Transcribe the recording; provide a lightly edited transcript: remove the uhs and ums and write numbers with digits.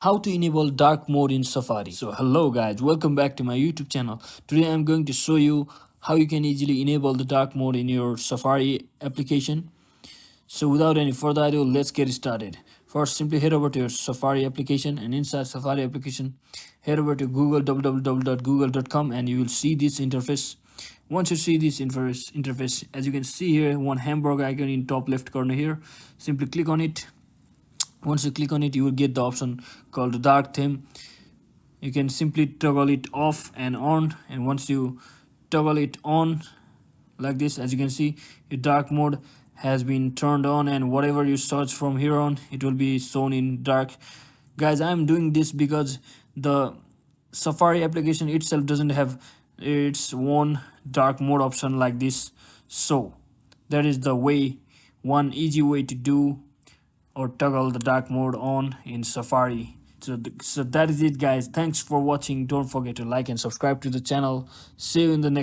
How to enable dark mode in Safari. So hello guys, welcome back to my YouTube channel. Today I'm going to show you how you can easily enable the dark mode in your Safari application. So without any further ado, let's get started. First, simply head over to your Safari application, and inside Safari application, head over to Google www.google.com, and you will see this interface. Once you see this interface, as you can see here, one hamburger icon in top left corner here. Simply click on it. Once you click on it, you will get the option called the dark theme. You can simply toggle it off and on, and once you toggle it on like this, as you can see, your dark mode has been turned on, and whatever you search from here on, it will be shown in dark. Guys, I'm doing this because the Safari application itself doesn't have its own dark mode option like this. So that is the way, one easy way to do or toggle the dark mode on in Safari. So that is it guys. Thanks for watching. Don't forget to like and subscribe to the channel. See you in the next